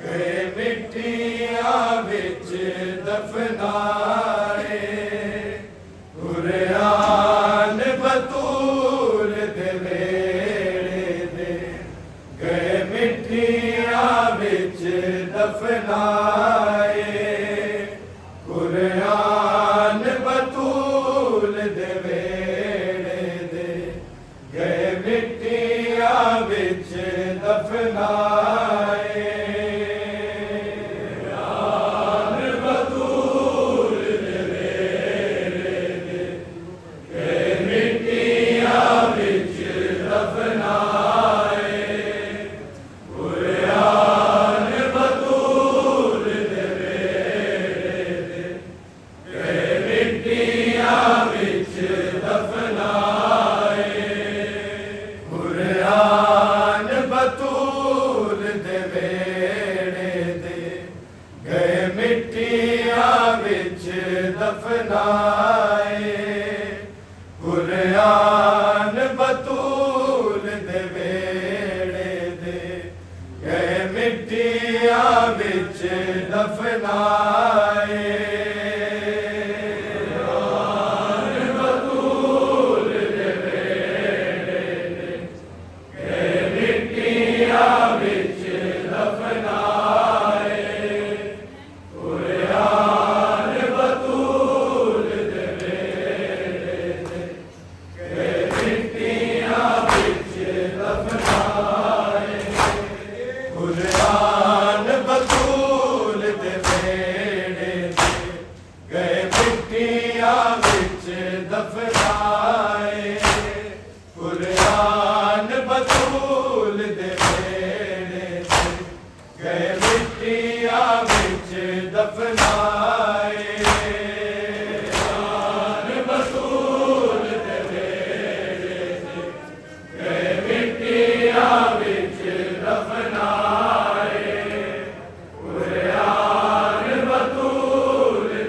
गए मिट्टियां विच दफनाए कुरआन बतूल दे वेड़े दे गए मिट्टियां विच दफनाए कुरआन बतूल दे वेड़े दे गए मिट्टियां विच दफनाए दफनाए कुरआन बतूल दे वेड़े दे गए मिट्टियां विच दफनाए कुरआन बतूल दे वेड़े गए मिट्टियां विच दफनाए कुरआन बतूल दे वेड़े गए मिट्टियां विच दफनाए कुरआन बतूल दे वेड़े गए मिट्टियां विच दफनाए कुरआन बतूल दे वेड़े गए मिट्टियां विच दफनाए कुरआन बतूल दे वेड़े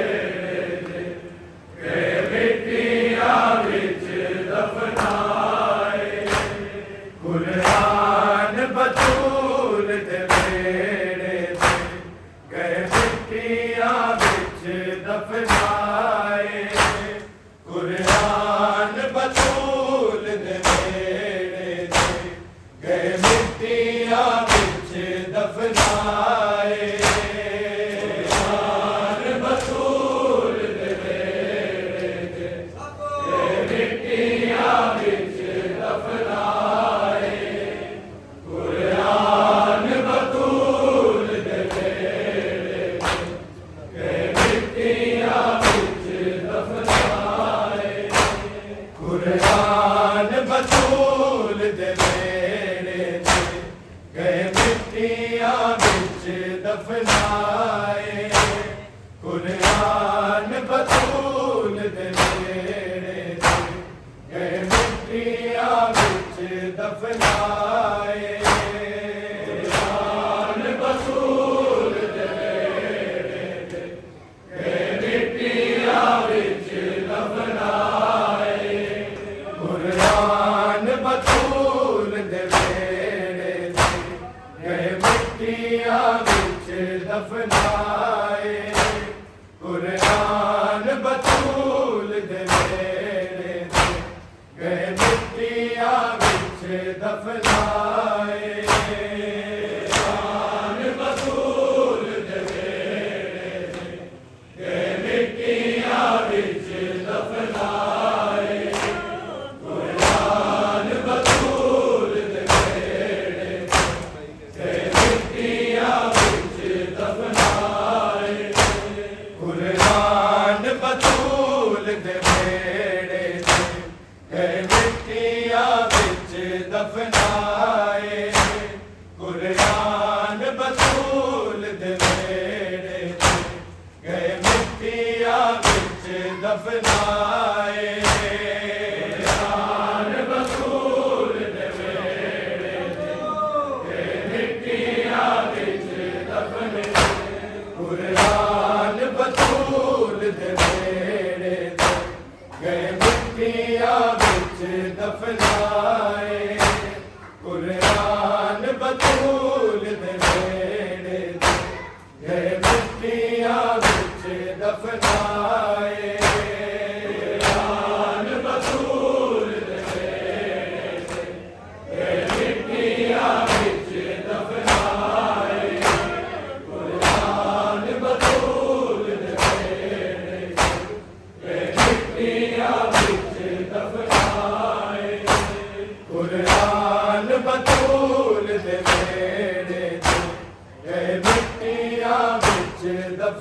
गए मिट्टियां विच दफनाए कुरआन बतूल दे वेड़े गए मिट्टियां विच दफनाए कुरआन बतूल दे वेड़े गए मिट्टियां विच दफनाए कुरआन बतूल दे वेड़े गए मिट्टियां विच दफनाए कुरआन बतूल दे वेड़े गए मिट्टियां विच दफनाए कुरआन बतूल दे वेड़े गए मिट्टियां विच दफनाए कुरआन बतूल दे वेड़े गए मिट्टियां विच दफनाए कुरआन बतूल दे वेड़े गए मिट्टियां विच दफनाए कुरआन बतूल दे वेड़े गए मिट्टियां विच दफनाए कुरआन बतूल दे वेड़े गए मिट्टियां विच दफनाए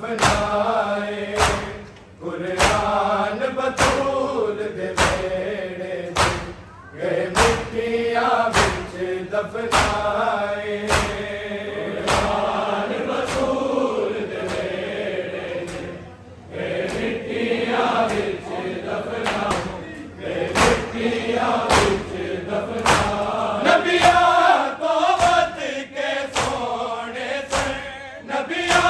दफनाए कुरान बतूल दे बेड़े गए मिट्टियां बिच दफनाए कुरान बतूल दे बेड़े गए मिट्टियां बिच दफनाए गए मिट्टियां बिच दफनाए नबिया तो वत के सोने से नबिया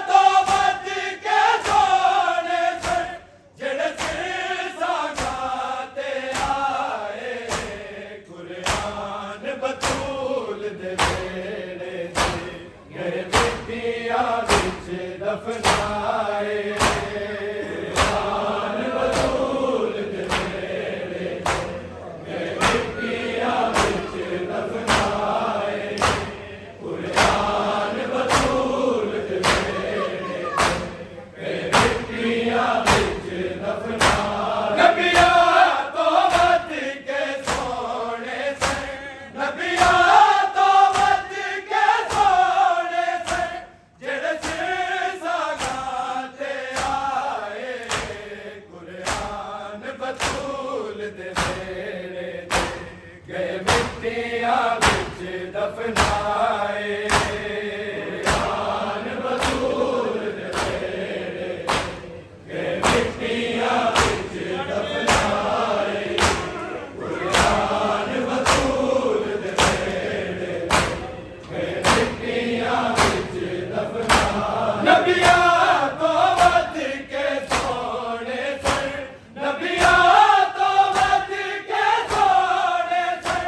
तो वत के सोने से जेड़े सागाते आए कुरान बतूल दे बेड़े से गए मिट्टियां बिच दफनाए कुरान बतूल दे बेड़े से गए मिट्टियां बिच दफनाए कुरान बतूल दे बेड़े से गए मिट्टियां बिच दफनाए नबिया तो वत के सोने से नबिया तो वत के सोने से जेड़े सागाते आए कुरान बतूल दे बेड़े से गए मिट्टियां बिच दफनाए कुरान बतूल दे बेड़े से गए मिट्टियां बिच दफनाए कुरान बतूल दे बेड़े से गए मिट्टियां बिच दफनाए नबिया तो वत के सोने से नबिया तो वत के सोने से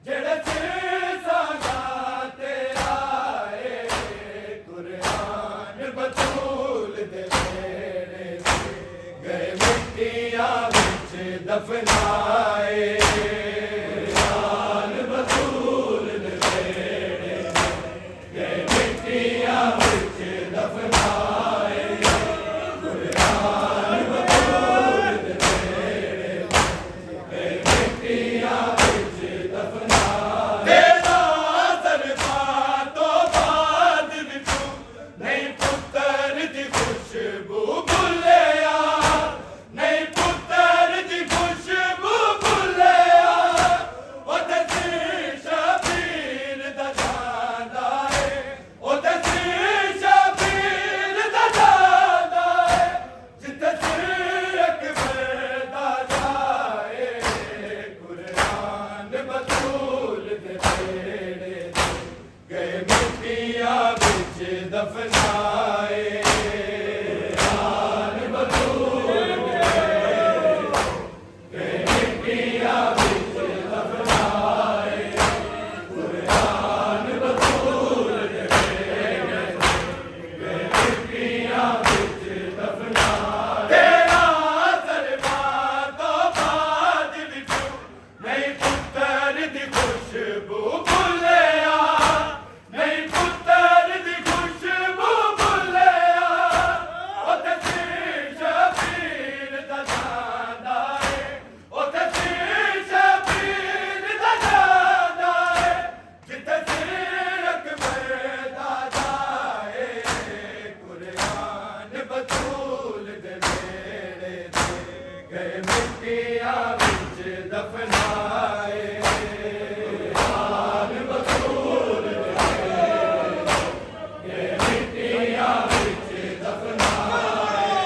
जेड़े सागाते आए कुरान बतूल दे बेड़े से गए मिट्टियां बिच दफनाए कुरान बतूल दे बेड़े से गए मिट्टियां बिच दफनाए कुरान बतूल दे बेड़े से गए मिट्टियां बिच दफनाए तेरा सरफा तो बाद विचू नहीं पुत्तर दी खुशबू भुलिया नहीं पुत्तर दी खुशबू भुलिया ओ दसी शबीर दा जांदा है ओ दसी शबीर दा जांदा है जिथे अकबर दा जाए कुरान बतूल दे बेड़े से गए मिट्टियां बिच दफनाए कुरान बतूल दे बेड़े से गए मिट्टियां बिच दफनाए कुरान बतूल दे बेड़े से गए मिट्टियां बिच दफनाए तेरा सरफा तो बाद विचू नहीं पुत्तर दी खुशबू भुलिया नहीं पुत्तर दी खुशबू भुलिया ओ दसी शबीर दा जांदा है ओ दसी शबीर दा जांदा है जिथे अकबर दा जाए कुरान बतूल दे बेड़े से गए मिट्टियां बिच दफनाए कुरान बतूल दे बेड़े से गए मिट्टियां बिच दफनाए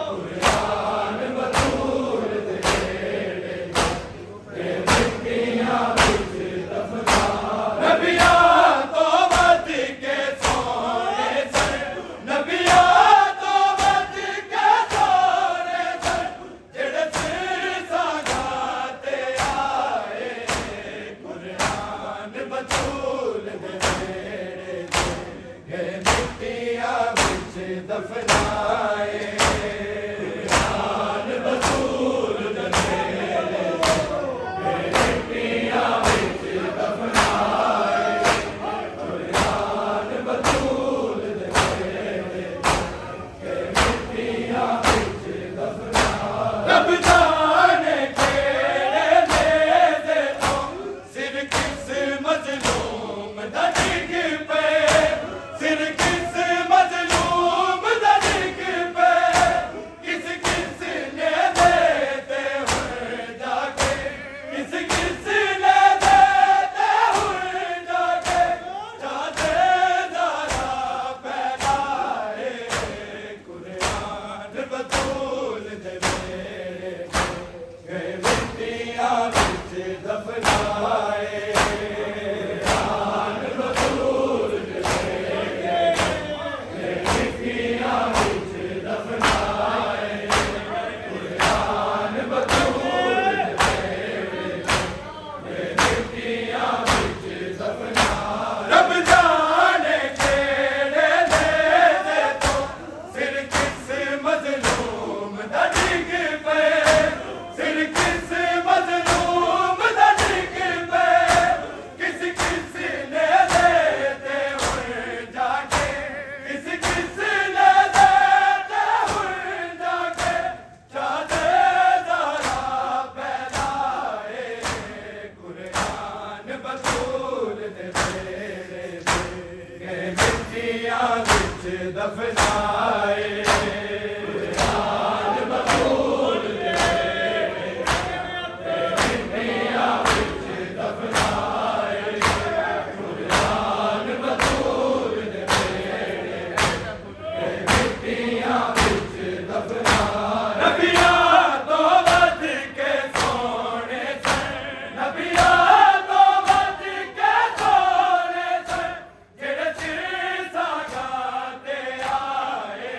कुरान बतूल दे बेड़े से गए मिट्टियां बिच दफनाए नबिया तो वत के सोने से नबिया तो वत के सोने से जेड़े सागाते आए कुरान बतूल दे बेड़े से गए मिट्टियां बिच दफनाए कुरान बतूल दे बेड़े से गए मिट्टियां बिच दफनाए कुरान बतूल दे बेड़े से गए मिट्टियां बिच दफनाए रब जाने केड़े नेज़े तो सिर किस मजलूम दा डिग पे सिर किस मजलूम दा मिट्टियां विच दफनाए कुरान बतूल दे मिट्टियां विच दफनाए कुरान बतूल दे मिट्टियां विच दफनाए नबिया तो वध के सोने सन नबिया तो वध के सोने सन जेड़े सिर सागा ते आए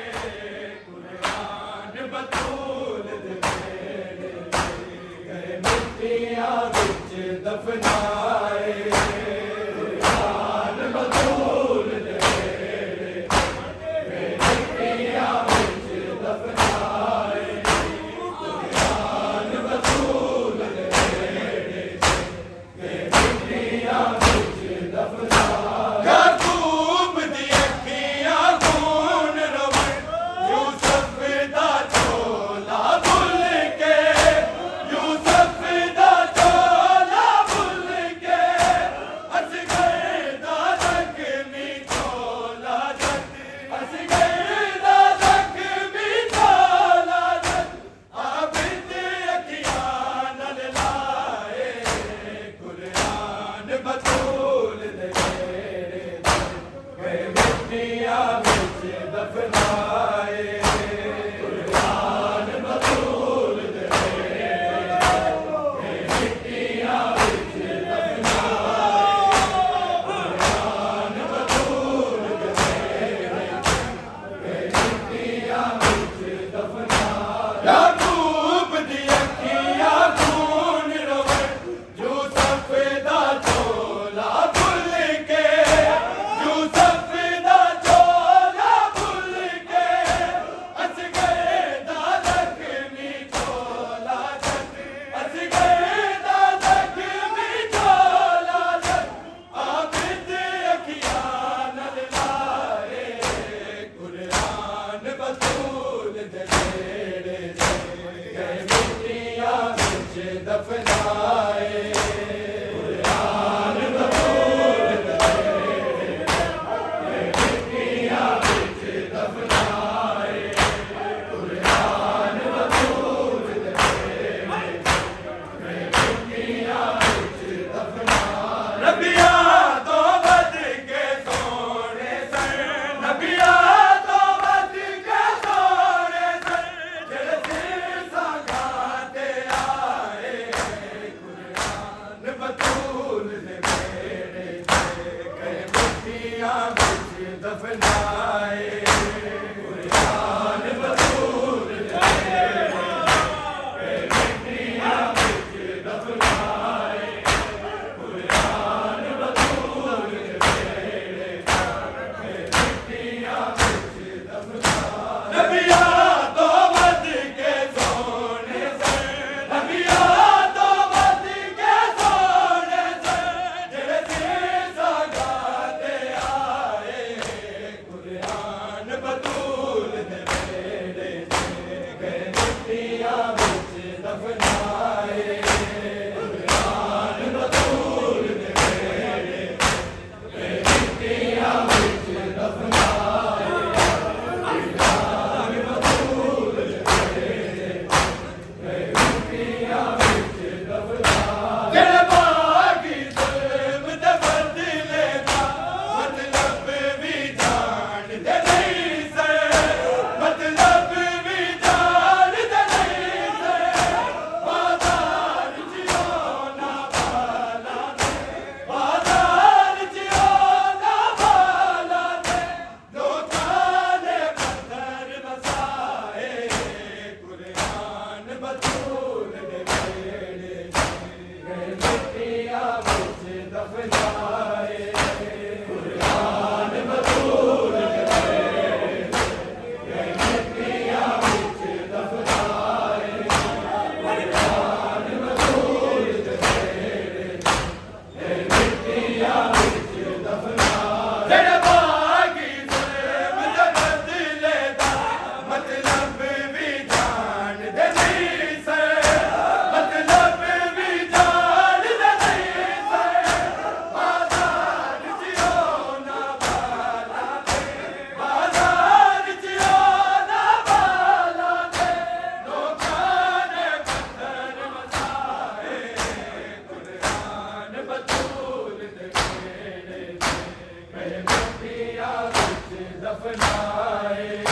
दफनाए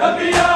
नबिया